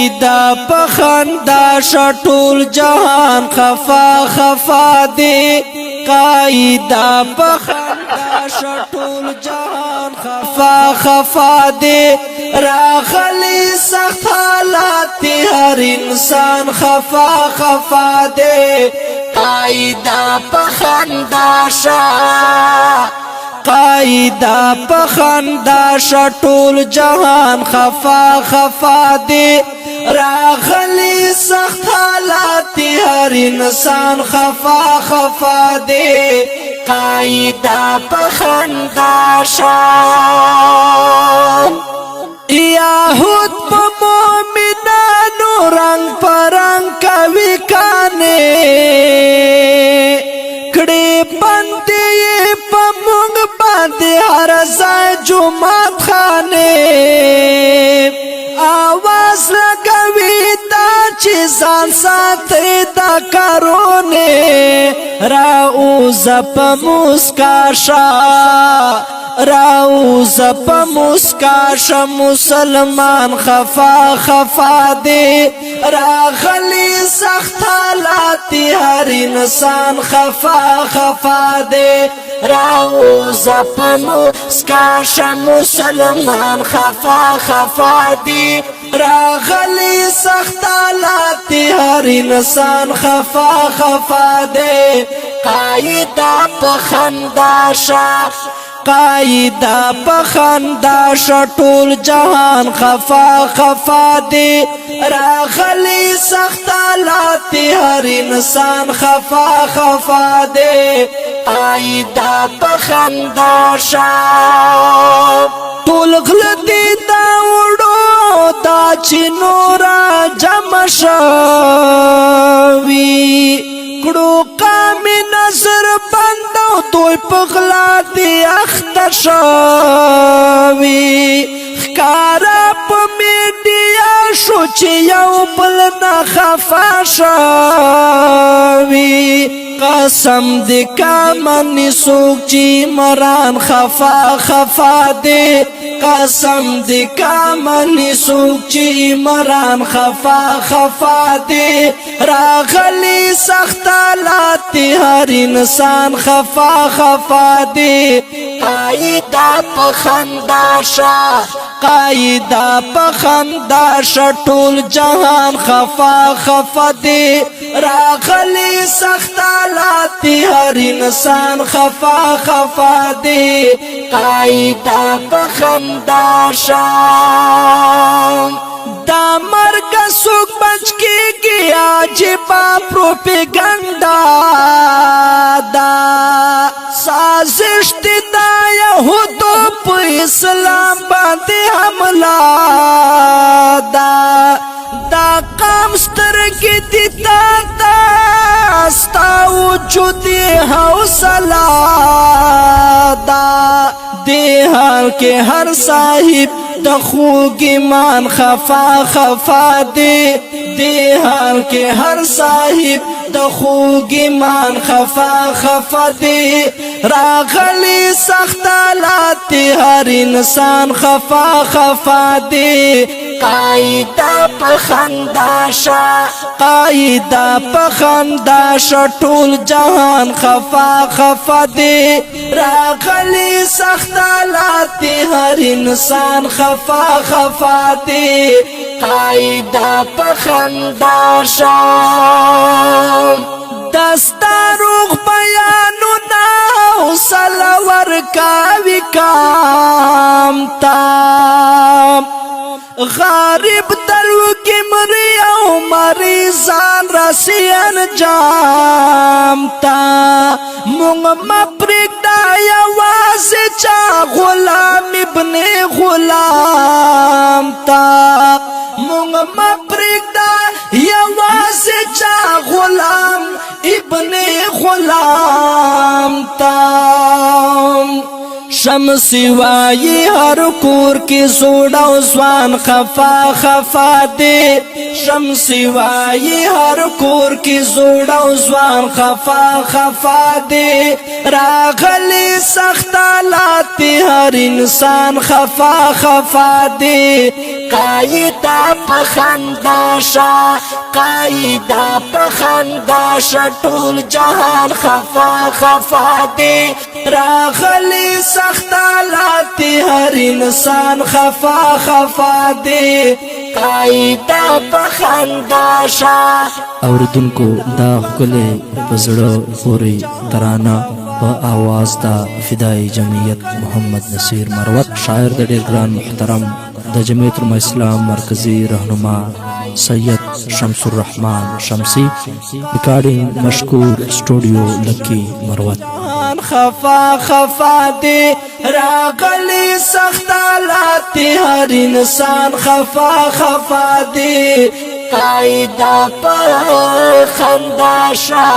قائدہ پخندا شټول جهان خفا خفا دے قائدہ پخندا شټول جهان خفا خفا دے راغلی سخت حالات هر انسان خفا خفا دے قائدہ پخندا قائدہ پخندا شټول جهان خفا خفا دے راغلی سخت حالات هر انسان خفا خفا دے قائدہ پخندا یاهود په مومنانو رنگ پرنگ کوي کانے کړي بندي په مونږ باندې هر ځای جمعات خانه आवाज لګوي دا چې ځان ساتي دا کارونه راوز په مسکاشا راوز په مسکاشا مسلمان خفا خفا دے راغلی سخت حالات هر انسان خفا خفا دے راوز په مسکاشا مسلمان خفا خفا دے راغلی سخت حالات هر انسان خفا خفا دے قائدہ پخندا قائدہ پخندا شټول جهان خفا خفا دے راغلی سخت حالات هر انسان خفا خفا دے قائدہ پخندا ټول غلطی دا وړو دا چې نورا جمع شوي کړو قام نظر بندو دوی پغلا دی اخته شوي ښکارا په میډیا شو چې یو بل نه خفا شوي قسم دې کامنې څوک چې مران خفا خفا دے قسم دې کامنې څوک چې مران خفا خفا دے راغلی سخت حالات هر انسان خفا خفا دے قائدہ پخندا قائدہ پخندا ټول جهان خفا خفا دے راغلی سخت حالات هر انسان خفا خفا دے قائدہ پخندا دا مرگ سوک بچ کے گیا جبا پروپیگنڈا دا سازش دا یہودو پا اسلام باندے حملہ دا قام سترگی دیتا دا ستا وجودی حوصلہ دا دے حال کے ہر صاحب دخوگ ایمان خفا خفا دے دے حال کے ہر صاحب دخوگ ایمان خفا خفا دے راغلی سخت حالات ہر انسان خفا خفا دے قائدہ پخندا قائدہ پخندا ټول جهان خفا خفا دے راغلی سخت حالات ہر انسان خفا خفا دے قائدہ پخندا دستا روغ بیانو ناو سلور کاوی کام تام غارب دلو کی مری او مریضان رسی انجام تا مونگ مپریک دا یواز چا غلام ابن غلام تا مونگ مپریک دا یواز چا غلام ابن غلام تا شمسی وائی ہر کور کی زوڑا زوان خفا خفا دے شمسی وائی ہر کور کی زوڑا زوان خفا خفا دے راغلی سخت لاتی ہر انسان خفا خفا دے قائدہ پخنداشا قائدہ پخنداشا ټول جہان خفا خفا دے راغلی سخت لاتی ہر انسان خفا خفا دے قائدہ پخنداشا اوریدونکو دا ښکلی په زړه پورې ترانه په آواز دا فدای جمعیت محمد نصیر مروت شاعر د ډېر ګران محترم د جمعیت علماء اسلام مرکزی رهنما سید شمس الرحمن شمسی ریکارڈنگ مشکور اسٹوڈیو لکی مروت خفا خفا دے راغلی سخت لاتی ہر انسان خفا خفا دے قائدہ پر خنداشا